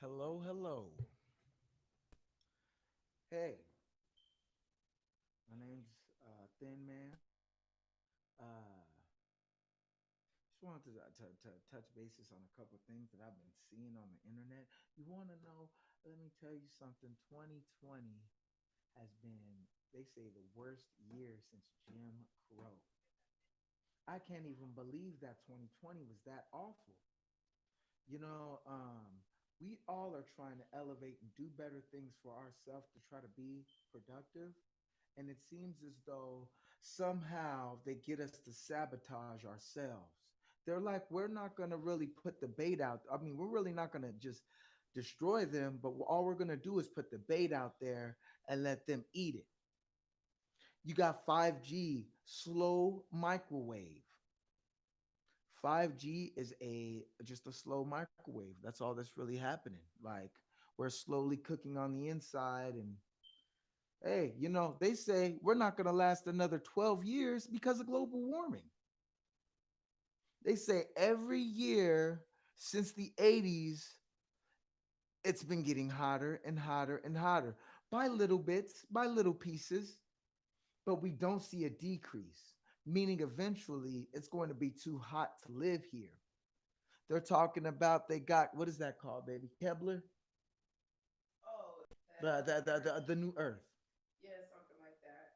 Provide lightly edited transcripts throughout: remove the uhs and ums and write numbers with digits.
Hello, hello. Hey, my name's Thin Man. Uh, just wanted to touch bases on a couple things that I've been seeing on the internet. You want to know? Let me tell you something. 2020 has been, they say, the worst year since Jim Crow. I can't even believe that 2020 was that awful. You know, we all are trying to elevate and do better things for ourselves to try to be productive. And it seems as though somehow they get us to sabotage ourselves. They're like, we're not going to really put the bait out. I mean, we're really not going to just destroy them, but all we're going to do is put the bait out there and let them eat it. You got 5G, slow microwave. 5G is a just a slow microwave. That's all that's really happening. Like we're slowly cooking on the inside and hey, they say we're not going to last another 12 years because of global warming. They say every year since the 80s, it's been getting hotter and hotter and hotter by little bits, by little pieces, but we don't see a decrease, meaning eventually it's going to be too hot to live here. They're talking about they got, what is that called, baby? Kepler? Oh, The, that the, new the, Earth. the, the new Earth. Yeah, something like that.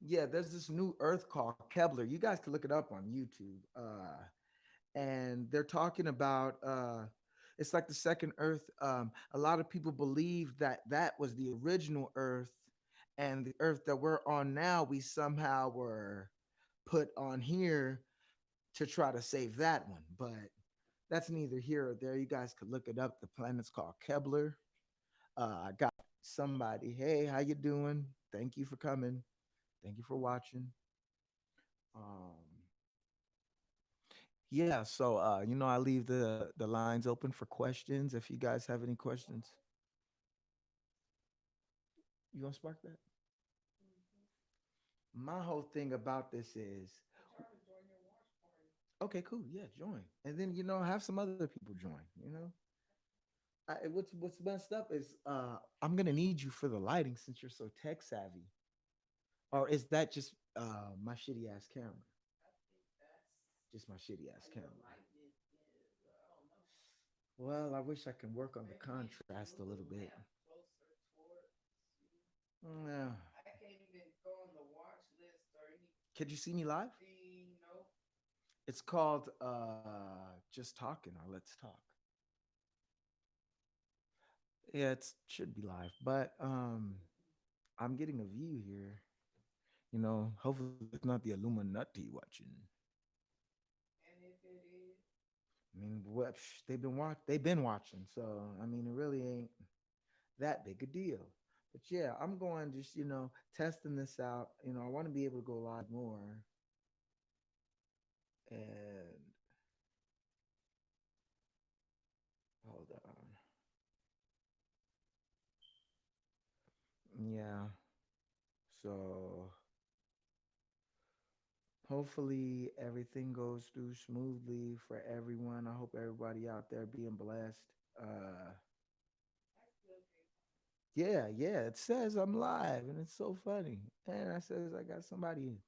Yeah, there's this new Earth called Kepler. You guys can look it up on YouTube. And they're talking about it's like the second Earth. A lot of people believe that that was the original Earth, and the Earth that we're on now, we somehow were put on here to try to save that one. But that's neither here or there. You guys could look it up. The planet's called Kepler. I got somebody. Hey, how you doing? Thank you for coming. Thank you for watching. Um, Yeah, so I leave the lines open for questions. If you guys have any questions, you gonna spark that? Hmm. My whole thing about this is, I'm trying to join your watch party. okay, cool, yeah, join, and then have some other people join. What's messed up is I'm gonna need you for the lighting since you're so tech savvy, or is that just my shitty ass camera? I think that's Just my shitty ass how camera. your lighting is. I don't know. Well, I wish I can work on the Maybe need to contrast a move the little bit. lamp closer towards you. Yeah. I can't even go on the watch list or Could you see me live? anything. Nope. It's called Just Talking or Let's Talk. Yeah, it should be live, but I'm getting a view here. Hopefully it's not the Illuminati watching. And if it is, I mean, they've been watching, so I mean, it really ain't that big a deal. But yeah, I'm going just testing this out. I want to be able to go live more, and hold on. Yeah, so hopefully everything goes through smoothly for everyone. I hope everybody out there being blessed. Uh I still can't. yeah, yeah, it says I'm live and it's so funny. And I says I got somebody.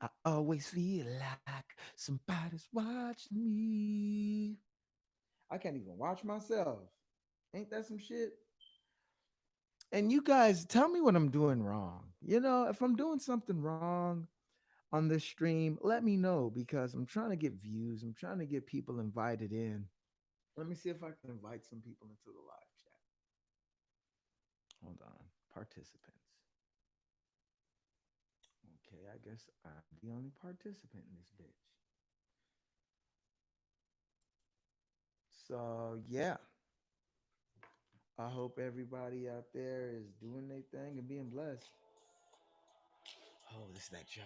I always feel like somebody's watching me. I can't even watch myself. Ain't that some shit? And you guys tell me what I'm doing wrong. If I'm doing something wrong on this stream, let me know because I'm trying to get views. I'm trying to get people invited in. Let me see if I can invite some people into the live chat. Hold on. Participants. Okay, I guess I'm the only participant in this bitch. So, yeah, I hope everybody out there is doing their thing and being blessed. Oh, this is that job.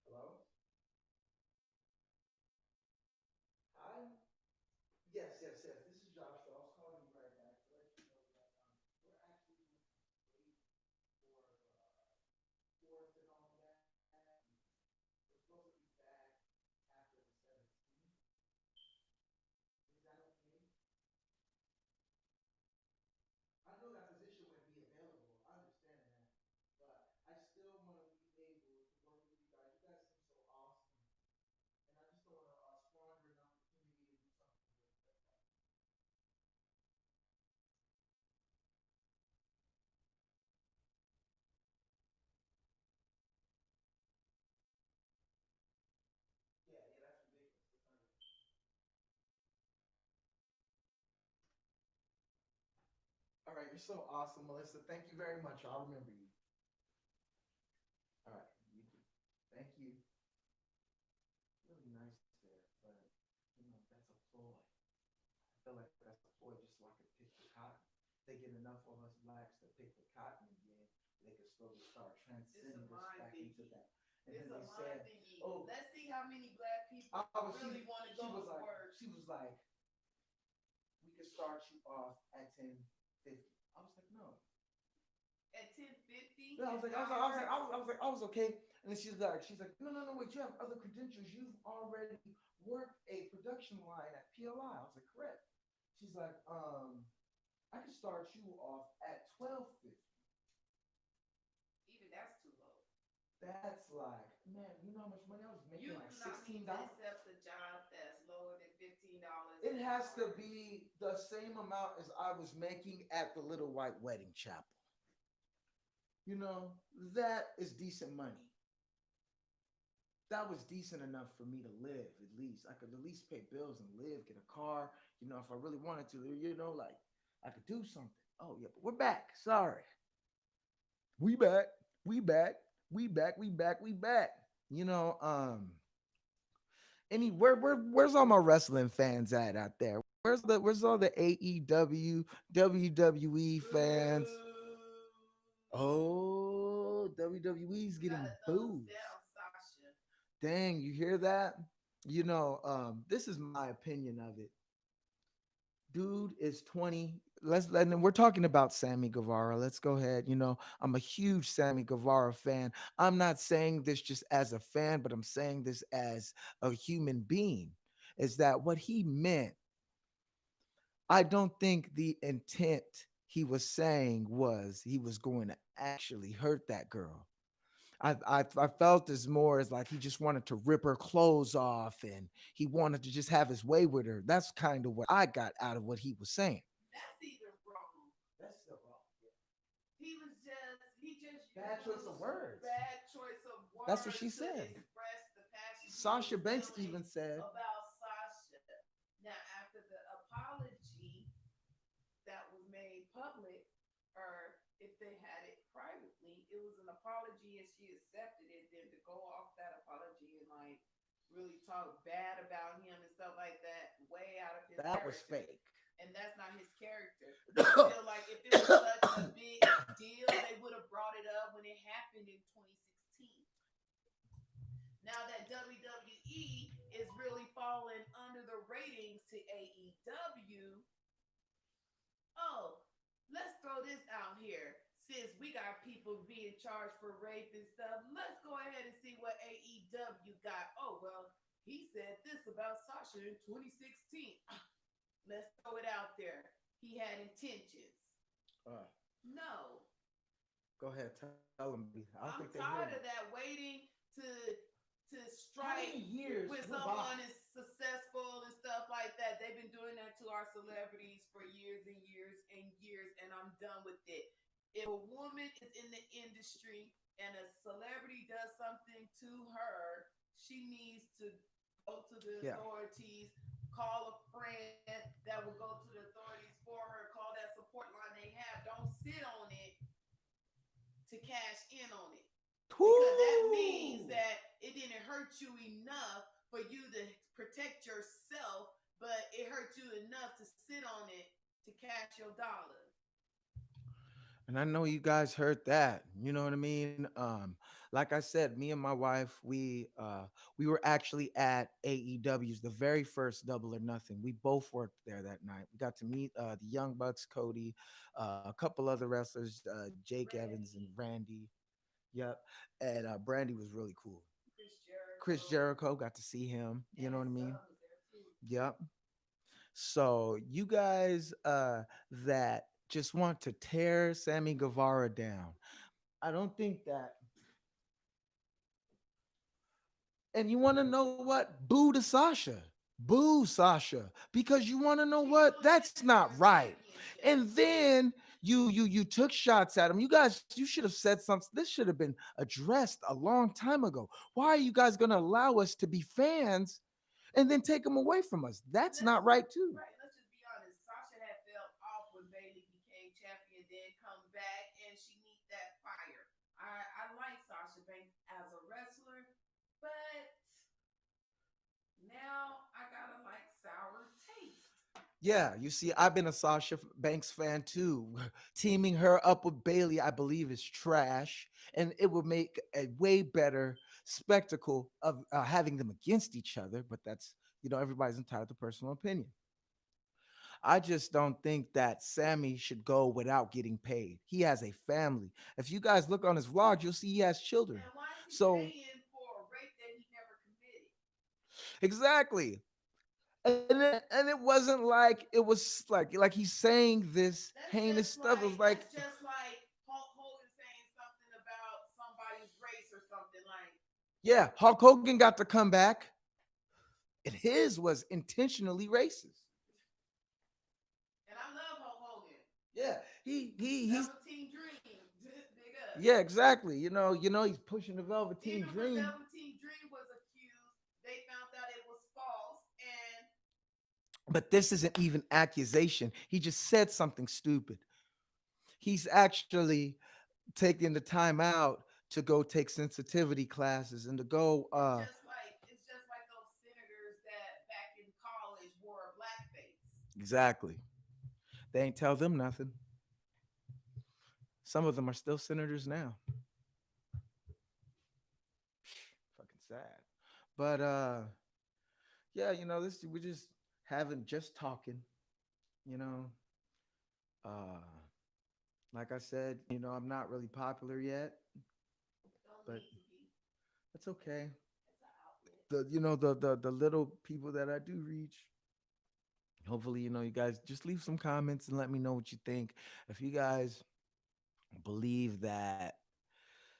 Hello? Hi? Yes, yes, yes. This is Josh. So I was calling you right back to let you know that we're actually doing some wait for fourth and all that. We're supposed to be back after the 17th. You're so awesome, Melissa. Thank you very much. I'll remember you. All right. You too. Thank you. Really nice there, but that's a ploy. I feel like that's a ploy just so I could pick the cotton. They get enough of us blacks to pick the cotton again, they could slowly start It's a transcending us mind back into thingy. that. And then It's they a said, mind thingy. "Oh, Let's see how many black people oh, really want to she go was to like, work we could start you off at 10:50." I was like, no. at 10:50 Yeah, I an was like, hour. I was okay. And then she's like, no, no, no, wait, you have other credentials. You've already worked a production line at PLI. I was like, correct. She's like, I can start you off at 12:50. Even that's too low. That's like, man, you know how much money I was You making? Like do not need to $16. accept a job that's lower than $15 It an has to hour. be the same amount as I was making at the Little White Wedding Chapel. You know, that is decent money. That was decent enough for me to live at least. I could at least pay bills and live, get a car, if I really wanted to, like I could do something. Oh yeah, but we're back. Sorry. We back. We back. We back. We back. We back. You know, where's all my wrestling fans at out there? Where's all the AEW, WWE fans? Oh, WWE's You getting gotta thumbs booed. down, Sasha. Dang, you hear that? This is my opinion of it. Dude is 20. We're talking about Sammy Guevara. Let's go ahead. I'm a huge Sammy Guevara fan. I'm not saying this just as a fan, but I'm saying this as a human being. Is that what he meant? I don't think the intent he was saying was he was going to actually hurt that girl. I felt as more as like he just wanted to rip her clothes off and he wanted to just have his way with her. That's kind of what I got out of what he was saying. That's even wrong. That's still wrong. He just Bad choice of used words. bad choice of That's what words she to said. express the passion he Sasha was Banks feeling even said, about Sasha. Now, after the apology that was made public, or if they had it privately, it was an apology and she accepted it. Then to go off that apology and like really talk bad about him and stuff like that, way out of his that was character. fake. And that's not his character. I feel like if it was such a big deal, they would have brought it up when it happened in 2016. Now that WWE is really falling under the ratings to AEW, oh, let's throw this out here. Since we got people being charged for rape and stuff, let's go ahead and see what AEW got. Oh, well, he said this about Sasha in 2016. Let's throw it out there. He had intentions. Uh, No. Go ahead, tell them, baby. I don't think I'm they hear you. tired of that waiting to How many strike years when go someone by? is successful and stuff like that. They've been doing that to our celebrities for years and years and years, and I'm done with it. If a woman is in the industry and a celebrity does something to her, she needs to go to the Yeah. authorities, call a friend that will go to the authorities for her, call that support line they have. Don't sit on it to cash in on it. Because that means Woo! that it didn't hurt you enough for you to protect yourself, but it hurt you enough to sit on it to cash your dollar. And I know you guys heard that. You know what I mean? Like I said, me and my wife, we were actually at AEW's, the very first Double or Nothing. We both worked there that night. We got to meet the Young Bucks, Cody, a couple other wrestlers, Jake Evans and Randy, Randy. Yep. And Brandy was really cool. Chris Chris Jericho, Jericho, got to see him. You and know what his I mean? son was there too. Yep. So you guys that just want to tear Sammy Guevara down, I don't think that. And you want to know what? Boo to Sasha. Boo Sasha. Because you want to know She what? doing That's it for not her right. championship. And then you took shots at him. You guys, you should have said something. This should have been addressed a long time ago. Why are you guys going to allow us to be fans and then take them away from us? And That's let's not right too. right. Let's just be honest. Sasha had fell off when Bailey became champion and then come back and she needs that fire. I like Sasha Banks as a wrestler, but now I gotta like sour taste. Yeah, you see, I've been a Sasha Banks fan too. Teaming her up with Bailey, I believe, is trash, and it would make a way better spectacle of having them against each other. But that's, everybody's entitled to personal opinion. I just don't think that Sammy should go without getting paid. He has a family. If you guys look on his vlog, you'll see he has children. And why is he So paying for a rape that he never committed? exactly. And it wasn't like it was like he's saying this heinous stuff. It was like, That's just like Hulk Hogan saying something about somebody's race or something like. yeah, Hulk Hogan got to come back, and his was intentionally racist. And I love Hulk Hogan. Yeah, he's Velveteen Dream, big up. yeah, exactly. He's pushing the Velveteen Even when Dream. Velveteen Dream was accused, they found out it was false, and But this isn't even accusation. He just said something stupid. He's actually taking the time out to go take sensitivity classes and to go it's just like those senators that back in college wore blackface. exactly. They ain't tell them nothing. Some of them are still senators now. Fucking sad. But yeah, this we're just having just talking, you know. Uh like I said, I'm not really popular yet, Don't but need to be. that's okay. It's an outlet. The little people that I do reach, hopefully, you guys just leave some comments and let me know what you think. If you guys believe that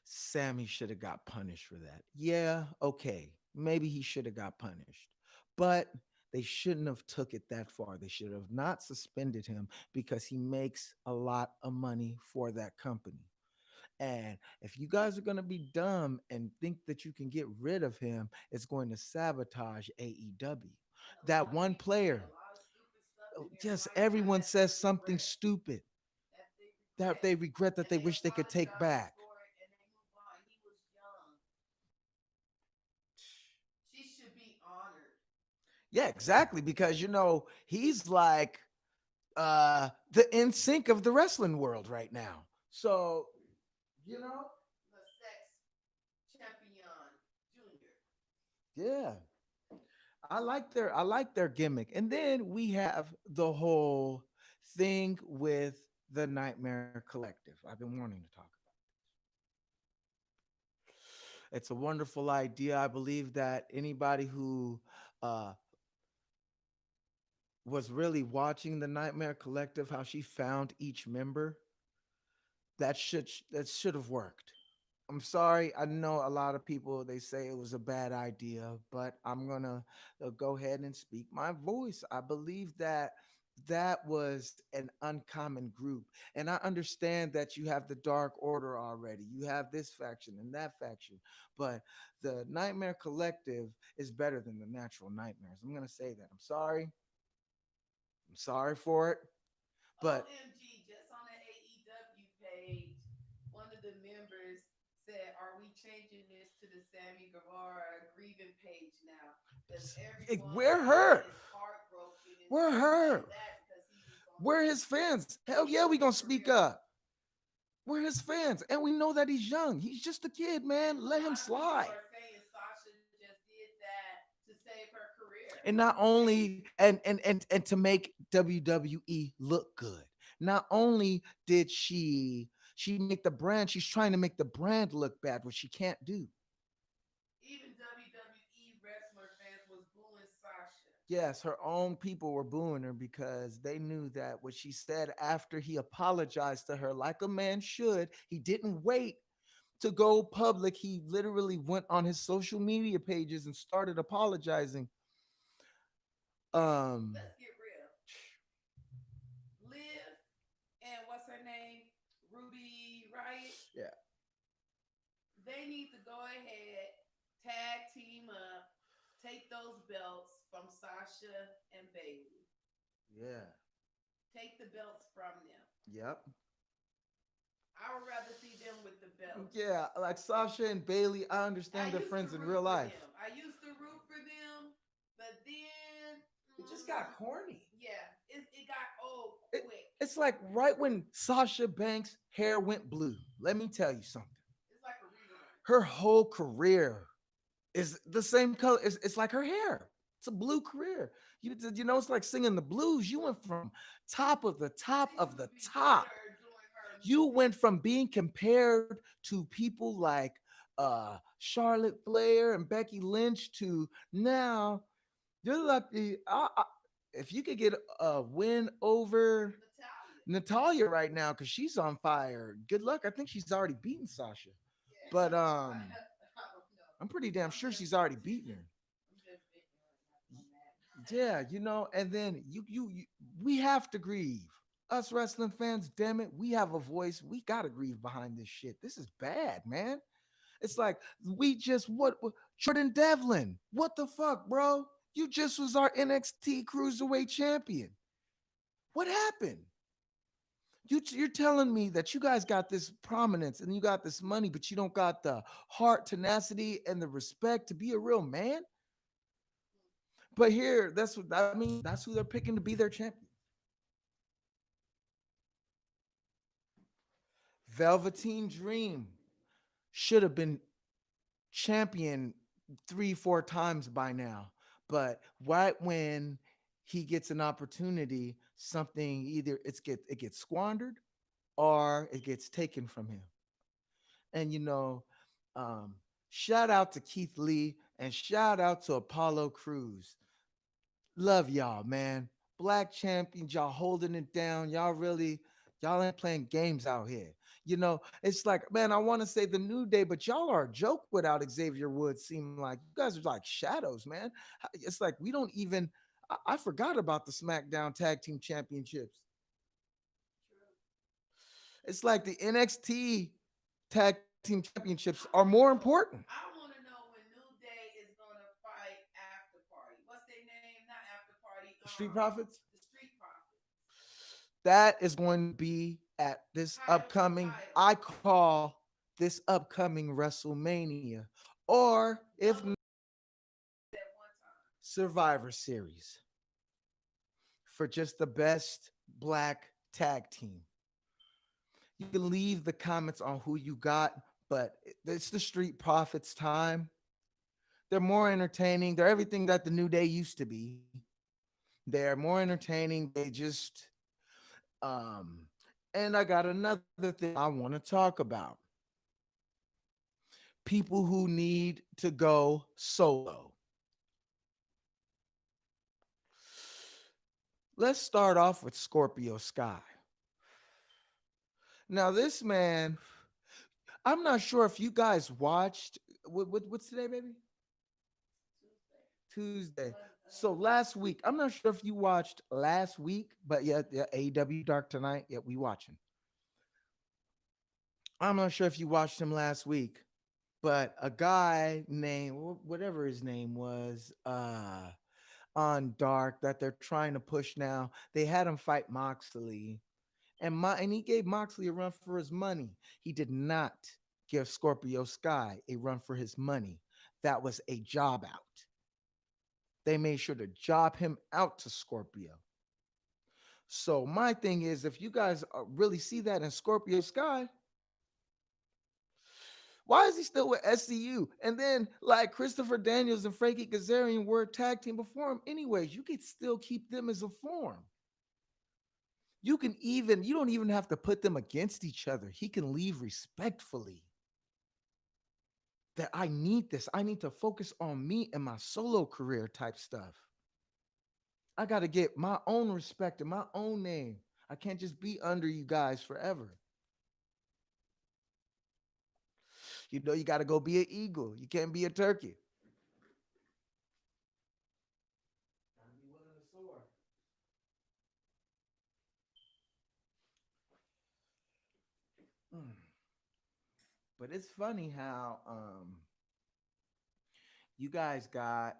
Sammy should have got punished for that, yeah, okay, maybe he should have got punished, but they shouldn't have took it that far. They should have not suspended him because he makes a lot of money for that company. And if you guys are going to be dumb and think that you can get rid of him, it's going to sabotage AEW. And a That lot of one people say player, a lot of stupid stuff oh, in their just life everyone that they says something regret. stupid That they that regret. they regret that And they they wish they could take apologize back. for it and they move on. He was young. She should be honored. Yeah, exactly. Because he's like the in sync of the wrestling world right now. So, you know, The sex champion junior. yeah. I like their gimmick. And then we have the whole thing with the Nightmare Collective. I've been wanting to talk about. It's a wonderful idea. I believe that anybody who uh, was really watching the Nightmare Collective, how she found each member, that should have worked. I'm sorry. I know a lot of people they say it was a bad idea, but I'm gonna go ahead and speak my voice. I believe that that was an uncommon group, and I understand that you have the Dark Order already. You have this faction and that faction, but the Nightmare Collective is better than the Natural Nightmares. I'm gonna say that. I'm sorry. I'm sorry for it, but OMG, just on the AEW page, one of the members said, "Are we changing this to the Sammy Guevara grieving page now? Because everyone we're her. is heartbroken and We're stuff like her. that because he was on We're the his fans. Hell yeah, we AEW gonna for speak real." up. We're his fans, and we know that he's young. He's just a kid, And man. a Let him lot of people slide. are saying Sasha just did that to save her career. And not only and to make WWE look good. Not only did she make the brand, she's trying to make the brand look bad, which she can't do. Even WWE wrestler fans was booing Sasha. Yes, her own people were booing her because they knew that what she said after he apologized to her, like a man should, he didn't wait to go public. He literally went on his social media pages and started apologizing. Um, Let's get real. Liv and what's her name? Ruby Riot. yeah, They need to go ahead, tag team up, take those belts from Sasha and Bailey. yeah, Take the belts from them. yep. I would rather see them with the belts. Yeah, like Sasha and Bailey, I I understand they're used to friends in root real for life. them. I used to root for them, but then, It just got corny. yeah, it got old It, quick. it's like right when Sasha Banks' hair went blue. Let me tell you something. It's like a rerun. Her whole career is the same color. It's like her hair. It's a blue career. You know, it's like singing the blues. You went from top Things of the would be top. better during her. You went from being compared to people like Charlotte Flair and Becky Lynch to now you're lucky. If you could get a win over Natalia. Natalia right now, because she's on fire. Good luck. I think she's already beaten Sasha, Yeah. but I don't know. I'm pretty damn I'm sure just she's already beaten her. I'm just ignorant on that. Yeah, you know, and then you we have to grieve. Us wrestling fans, damn it, we have a voice. We gotta grieve behind this shit. This is bad, man. It's like we just what Jordan Devlin. What the fuck, bro? You just was our NXT Cruiserweight champion. What happened? You're telling me that you guys got this prominence and you got this money, but you don't got the heart, tenacity, and the respect to be a real man? But here, that's what I mean. That's who they're picking to be their champion. Velveteen Dream should have been champion 3, 4 times by now. But right when he gets an opportunity, something either it gets squandered or it gets taken from him. And um, shout out to Keith Lee and shout out to Apollo Cruz. Love y'all, man. Black champions, y'all holding it down. Y'all ain't playing games out here. It's like, man, I want to say the New Day, but y'all are a joke without Xavier Woods. Seem like you guys are like shadows, man. It's like we don't even. I forgot about the SmackDown Tag Team Championships. It's like the NXT Tag Team Championships are more important. I want to know when New Day is gonna fight After Party. What's their name? Not After Party. Street Profits. The Street Profits. That is going to be at this Title for upcoming, title. I call this upcoming WrestleMania, or if not, At one time. Survivor Series for just the best black tag team. You can leave the comments on who you got, but it's the Street Profits time. They're more entertaining. They're everything that the New Day used to be. They're more entertaining. They just um and I got another thing I want to talk about. People who need to go solo. Let's start off with Scorpio Sky. Now, this man, I'm not sure if you guys watched. What's today, baby? Tuesday. Tuesday. But, So last week, I'm not sure if you watched last week, but yeah, AEW Dark Tonight. Yeah, we watching. I'm not sure if you watched him last week, but a guy named whatever his name was, on Dark that they're trying to push now. They had him fight Moxley, and he gave Moxley a run for his money. He did not give Scorpio Sky a run for his money. That was a job out. They made sure to job him out to Scorpio. So my thing is, if you guys really see that in Scorpio Sky, why is he still with SCU? And then like Christopher Daniels and Frankie Kazarian were a tag team before him. Anyways, you could still keep them as a form. You don't even have to put them against each other. He can leave respectfully. That I need this. I need to focus on me and my solo career type stuff. I got to get my own respect and my own name. I can't just be under you guys forever. You got to go be an eagle. You can't be a turkey. Gotta be willing to soar. Mm. But it's funny how you guys got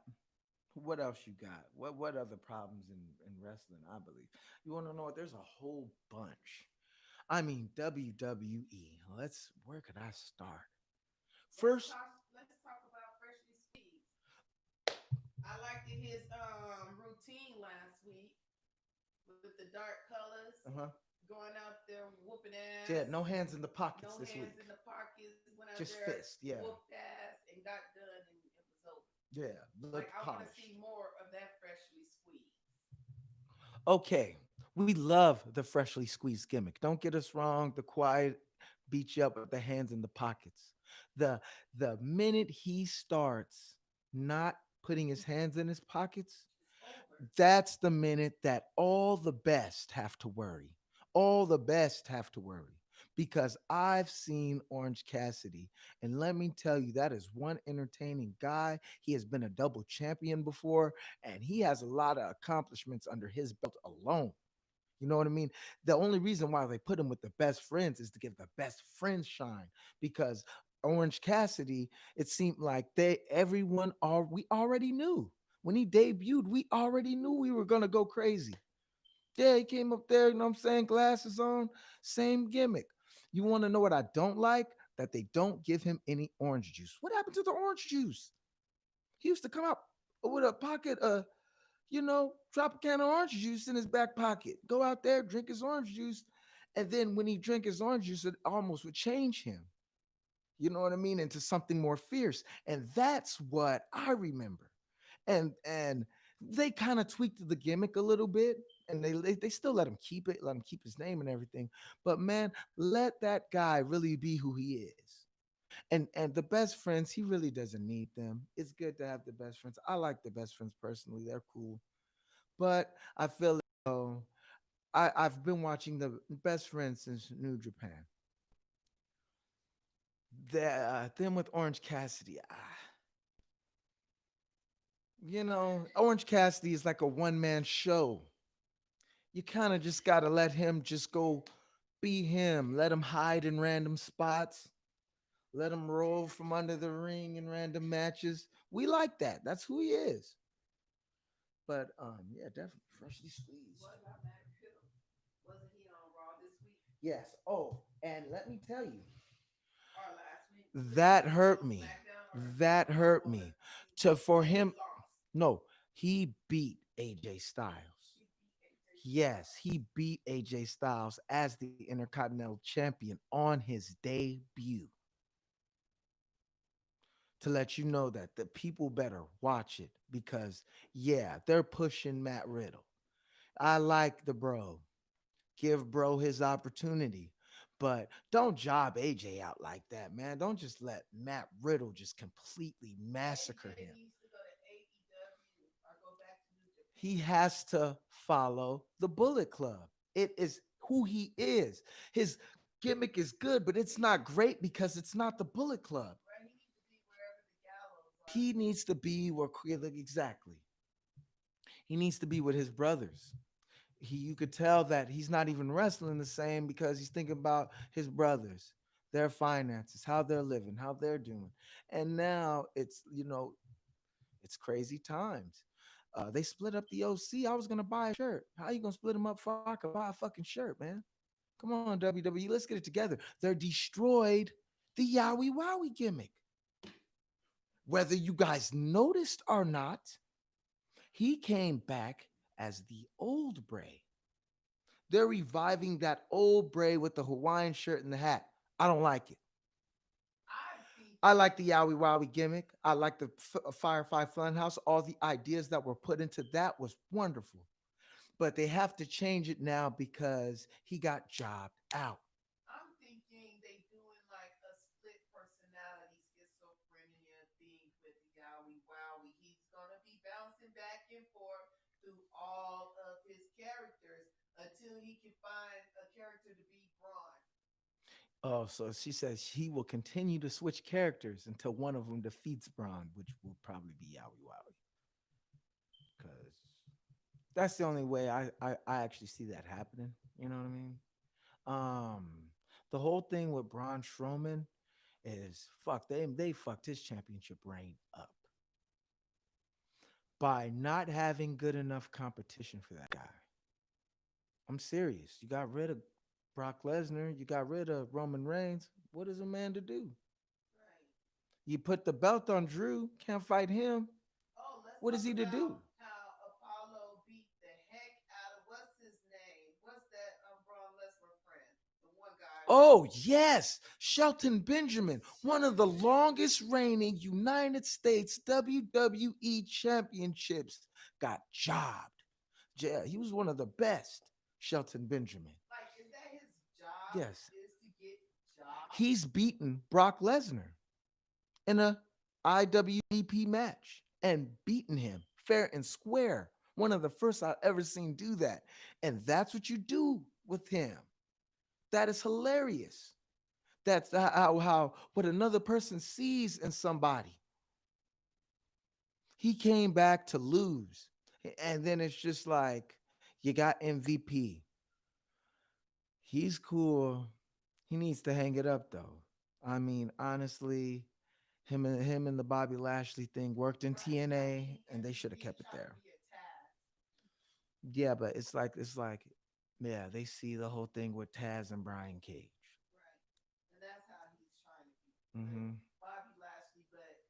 what else you got? What other problems in wrestling? I believe you want to know what? There's a whole bunch. I mean WWE. Where could I start? Let's First, talk. Let's talk about freshly squeezed. I liked his routine last week with the dark colors, uh-huh. going out there whooping ass. Yeah, no hands in the No pockets this hands week. in the pockets. Went out Just there, fist, yeah. whooped ass, and got done, and it was over. Yeah, Like looked I want to see polished. more of that freshly squeezed. Okay, we love the freshly squeezed gimmick. Don't get us wrong. The quiet beat you up with the hands in the pockets. The the minute he starts not putting his hands in his pockets, It's over. that's the minute that all the best have to worry. All the best have to worry because I've seen Orange Cassidy, and let me tell you, that is one entertaining guy. He has been a double champion before, and he has a lot of accomplishments under his belt alone. You know what I mean? The only reason why they put him with the best friends is to give the best friends shine because Orange Cassidy, it seemed like we already knew. When he debuted, we already knew we were gonna go crazy. Yeah, he came up there, you know what I'm saying? Glasses on, same gimmick. You want to know what I don't like? That they don't give him any orange juice. What happened to the orange juice? He used to come out with a pocket drop a can of orange juice in his back pocket, go out there, drink his orange juice. And then when he drank his orange juice, it almost would change him, you know what I mean, into something more fierce. And that's what I remember. And they kind of tweaked the gimmick a little bit, and they still let him keep it, let him keep his name and everything. But man, let that guy really be who he is. And the best friends, he really doesn't need them. It's good to have the best friends. I like the best friends personally. They're cool. But I feel I've been watching the best friends since New Japan. Them with Orange Cassidy. Orange Cassidy is like a one man show. You kind of just got to let him just go be him. Let him hide in random spots. Let him roll from under the ring in random matches. We like that. That's who he is. But yeah, definitely freshly squeezed. What about Matt Riddle? Wasn't he on Raw this week Yes. Oh, and let me tell you, or last week? that Was he hurt on me. SmackDown or That Raw? hurt me. To for And he him, lost. no, he beat AJ Styles. He beat AJ Yes, Styles. he beat AJ Styles as the Intercontinental Champion on his debut. To let you know that the people better watch it because, yeah, they're pushing Matt Riddle. I like the bro. Give bro his opportunity. But don't job AJ out like that, man. Don't just let Matt Riddle just completely massacre AJ him. needs to go to AEW or go back to New He Japan. has to follow the Bullet Club. It is who he is. His gimmick is good, but it's not great because it's not the Bullet Club. Right? He needs to be wherever the gallows are. He needs to be where exactly. He needs to be with his brothers. You could tell that he's not even wrestling the same because he's thinking about his brothers, their finances, how they're living, how they're doing. And now it's crazy times. They split up the OC. I was gonna buy a shirt. How you gonna split them up so I could buy a fucking shirt, man? Come on, WWE, let's get it together. They're destroyed the Yowie Wowie gimmick. Whether you guys noticed or not, he came back as the old Bray. They're reviving that old Bray with the Hawaiian shirt and the hat. I don't like it. I think I like the Yowie Wowie gimmick. I like the Firefly Funhouse. All the ideas that were put into that was wonderful. But they have to change it now because he got jobbed out. I'm thinking they doing like a split personality schizophrenia thing with Yowie Wowie. He's gonna be bouncing back and forth through all of his characters until he can find a character to be Braun. Oh, so she says he will continue to switch characters until one of them defeats Braun, which will probably be Yowie Wowie. Because that's the only way I actually see that happening. You know what I mean? Um, the whole thing with Braun Strowman is fuck. They fucked his championship reign up by not having good enough competition for that guy. I'm serious. You got rid of. Brock Lesnar, you got rid of Roman Reigns. What is a man to do? Right. You put the belt on Drew, can't fight him. Oh, let's What is talk he to do? about how Apollo beat the heck out of what's his name? What's that Braun Lesnar friend? The one guy. Oh, yes, Shelton Benjamin, one of the Shelton Benjamin. longest reigning United States WWE championships, got jobbed. Yeah, he was one of the best, Shelton Benjamin. Like, is that his job? Yes, Is to get jobs? he's beaten Brock Lesnar in a IWGP match and beaten him fair and square. One of the first I've ever seen do that. And that's what you do with him. That is hilarious. That's how what another person sees in somebody. He came back to lose. And then it's just like you got MVP. He's cool. He needs to hang it up though. I mean, honestly, him and the Bobby Lashley thing worked in Right. Like TNA and they should have he's kept it trying to there. be a Taz. Yeah, but it's like yeah, they see the whole thing with Taz and Brian Cage. Right. And that's how he's trying to be with Hmm. Bobby Lashley, but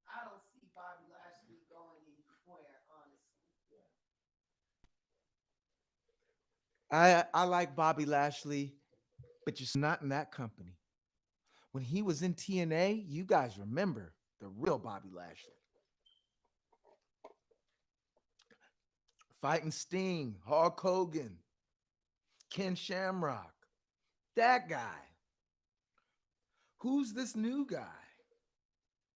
I don't see Bobby Lashley going anywhere, honestly. I like Bobby Lashley, but just not in that company. When he was in TNA, you guys remember the real Bobby Lashley. Fighting Sting, Hulk Hogan, Ken Shamrock. That guy. Who's this new guy?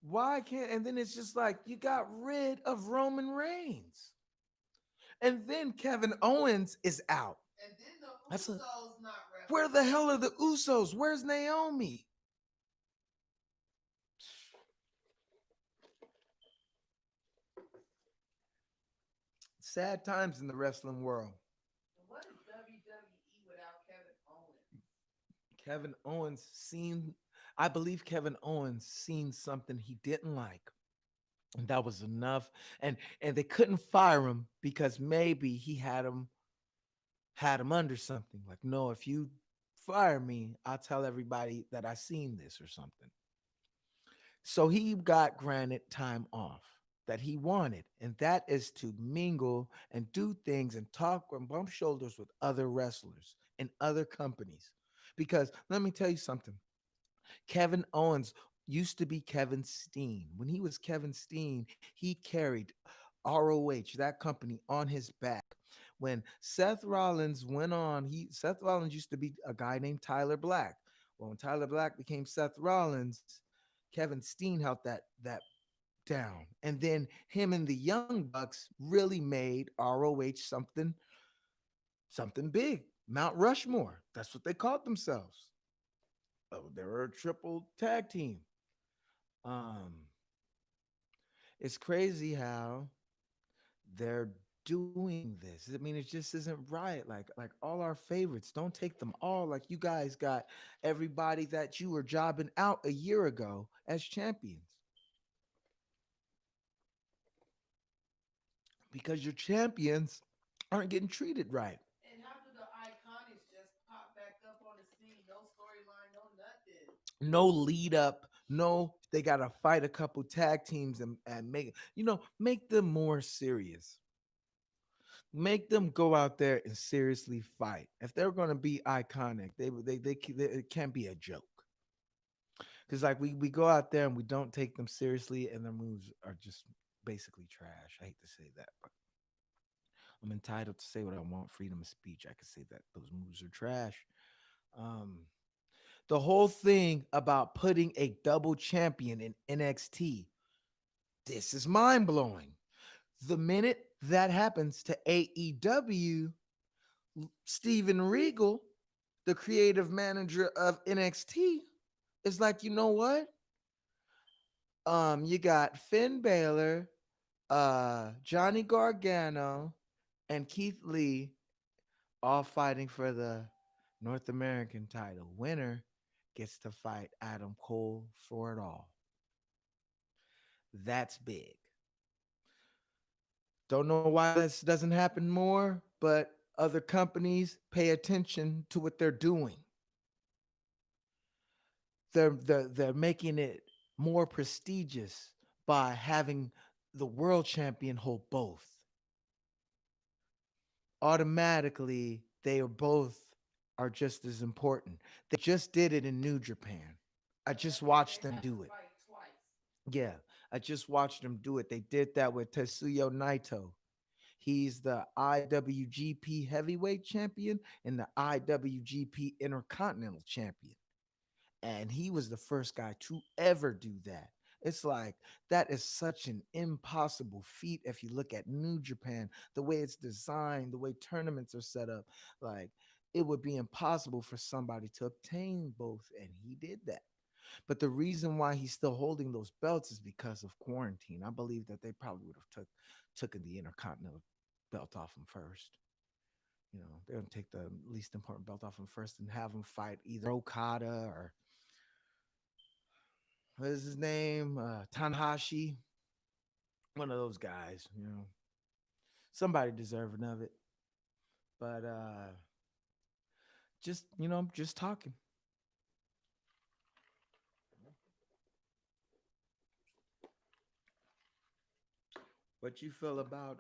Why can't and then it's just like you got rid of Roman Reigns. And then Kevin Owens is out. And then the That's a Usos not where wrestling. the hell are the Usos? Where's Naomi? Sad times in the wrestling world. And what is WWE without Kevin Owens? Kevin Owens seen, I believe Kevin Owens seen something he didn't like. And that was enough. And they couldn't fire him because maybe he had him under something. Like, no, if you fire me, I'll tell everybody that I seen this or something. So he got granted time off that he wanted, and that is to mingle and do things and talk and bump shoulders with other wrestlers and other companies. Because let me tell you something. Kevin Owens used to be Kevin Steen. When he was Kevin Steen, he carried ROH, that company, on his back. When Seth Rollins went on, Seth Rollins used to be a guy named Tyler Black. Well, when Tyler Black became Seth Rollins, Kevin Steen held that down. And then him and the Young Bucks really made ROH something big. Mount Rushmore. That's what they called themselves. Oh, they were a triple tag team. Um, it's crazy how they're doing this. I mean, it just isn't right. Like all our favorites, don't take them all. Like you guys got everybody that you were jobbing out a year ago as champions because your champions aren't getting treated right. And how do the Iconics just pop back up on the scene? No storyline, no nothing. No lead up. No, they gotta fight a couple tag teams and make them more serious. Make them go out there and seriously fight. If they're going to be iconic, it can't be a joke. Because like we go out there and we don't take them seriously, and their moves are just basically trash. I hate to say that, but I'm entitled to say what I want. Freedom of speech. I can say that those moves are trash. Um, the whole thing about putting a double champion in NXT, this is mind blowing. The minute that happens to AEW, Steven Regal, the creative manager of NXT, is like, you know what? You got Finn Balor, Johnny Gargano, and Keith Lee all fighting for the North American title. Winner gets to fight Adam Cole for it all. That's big. Don't know why this doesn't happen more, but Other companies pay attention to what they're doing. They're making it more prestigious by having the world champion hold both. Automatically, they are both are just as important. They just did it in New Japan. I just watched them do it. Fight twice. Yeah, I just watched them do it. They did that with Tetsuya Naito. He's the IWGP Heavyweight Champion and the IWGP Intercontinental Champion. And he was the first guy to ever do that. It's like that is such an impossible feat if you look at New Japan, the way it's designed, the way tournaments are set up. Like it would be impossible for somebody to obtain both, and he did that. But the reason why he's still holding those belts is because of quarantine. I believe that they probably would have taken the Intercontinental belt off him first. You know, they're gonna take the least important belt off him first and have him fight either Okada or what is his name? Tanahashi. One of those guys, you know. Somebody deserving of it. But just, you know, just talking. What you feel about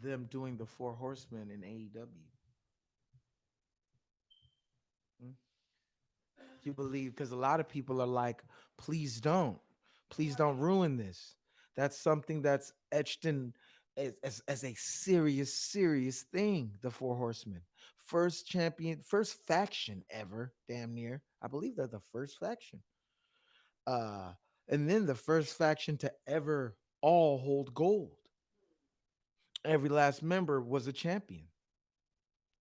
them doing the four horsemen in AEW? You believe because a lot of people are like, please don't ruin this. That's something that's etched in as a serious thing. The Four Horsemen, first champion, first faction ever, damn near. I believe they're the first faction. Uh, and then the first faction to ever all hold gold. Every last member was a champion.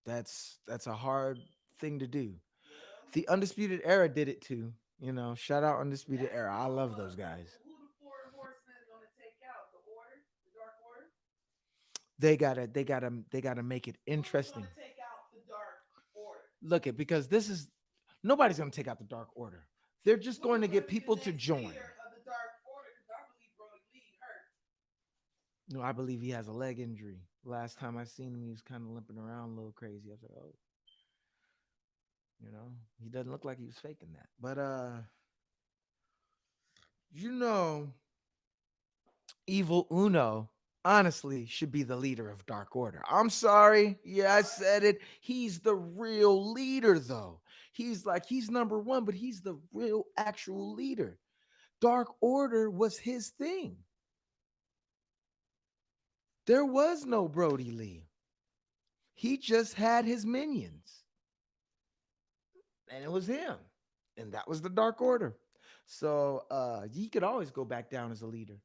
That's a hard thing to do. Yeah. The Undisputed Era did it too. You know, shout out Undisputed That's Era. I cool, love but those guys. who the four horsemen gonna take out? The order, the dark order. They gotta make it Who's interesting. gonna take out the dark order? Look it because this is nobody's gonna take out the Dark Order. They're just going Who's to gonna get be the people to next join. leader of the dark order? Because I believe Brody Lee hurt. No, I believe he has a leg injury. Last time I seen him, he was kind of limping around a little crazy. I was like, oh, you know, he doesn't look like he was faking that. But you know, Evil Uno honestly should be the leader of Dark Order. I'm sorry. Yeah, I said it. He's the real leader, though. He's number one, but he's the real actual leader. Dark Order was his thing. There was no Brody Lee. He just had his minions, and it was him. And that was the Dark Order. So he could always go back down as a leader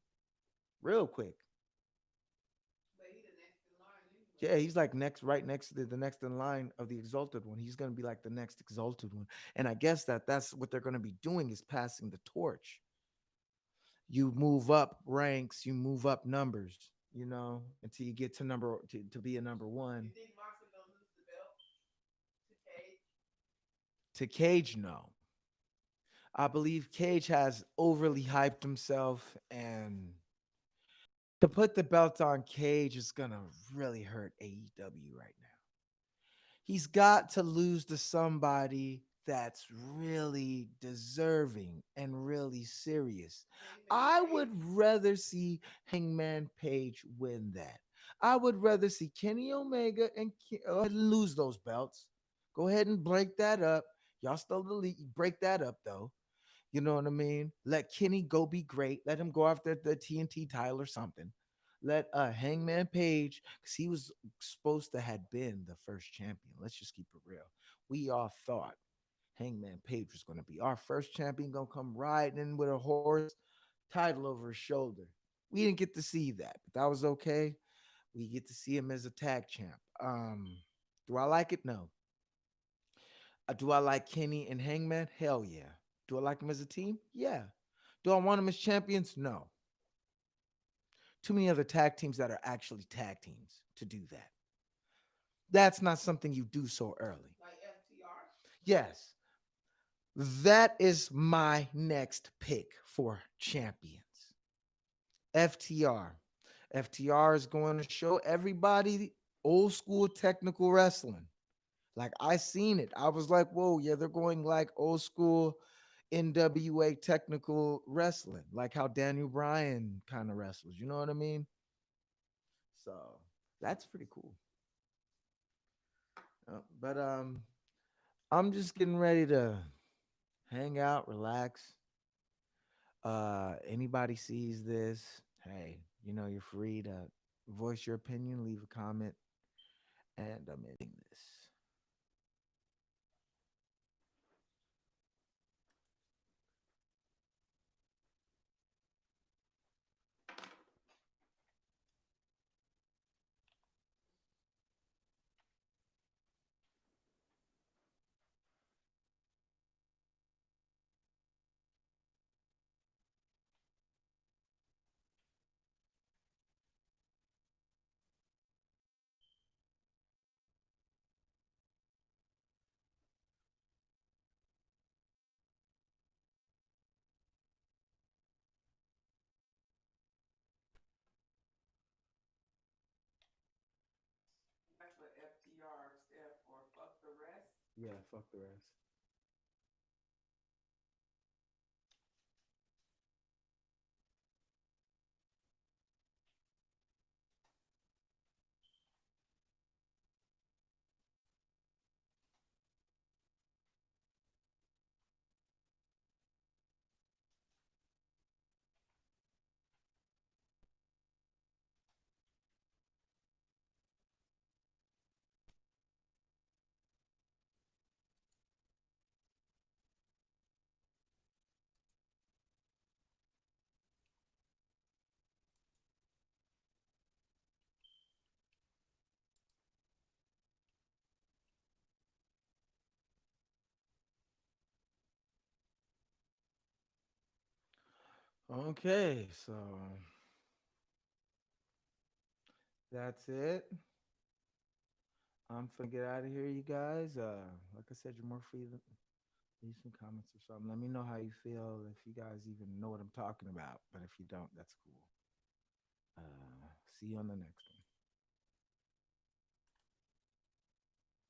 real quick. But he the next in line anyway. Yeah, he's like next, right next to the next in line of the Exalted One. He's gonna be like the next Exalted One, and I guess that's what they're gonna be doing is passing the torch. You move up ranks, you move up numbers, you know, until you get to to be a number You one. think Moxley gonna lose the belt to Cage? To Cage, no. I believe Cage has overly hyped himself, and to put the belt on Cage is gonna really hurt AEW right now. He's got to lose to somebody that's really deserving and really serious. Hangman I would Page. rather see Hangman Page win that. I would rather see Kenny Omega and go ahead and lose those belts. Go ahead and break that up. Y'all still the league. Break that up though. You know what I mean? Let Kenny go be great. Let him go after the TNT title or something. Let Hangman Page, because he was supposed to had been the first champion. Let's just keep it real. We all thought Hangman Page was going to be our first champion, going to come riding in with a horse, title over his shoulder. We didn't get to see that, but that was okay. We get to see him as a tag champ. Do I like it? No. Do I like Kenny and Hangman? Hell yeah. Do I like them as a team? Yeah. Do I want them as champions? No. Too many other tag teams that are actually tag teams to do that. That's not something you do so early. Like FTR. Yes, that is my next pick for champions. FTR. FTR is going to show everybody old school technical wrestling. Like I seen it. I was like, whoa, yeah, they're going like old school NWA technical wrestling, like how Daniel Bryan kind of wrestles. You know what I mean? So that's pretty cool. But I'm just getting ready to hang out, relax. Anybody sees this, hey, you're free to voice your opinion, leave a comment, and I'm ending this. That's what FTR stand for. Fuck the rest. Yeah, fuck the rest. Okay, so that's it. I'm gonna get out of here, you guys. Like I said, you're more free to leave some comments or something. Let me know how you feel, if you guys even know what I'm talking about. But if you don't, that's cool. See you on the next one.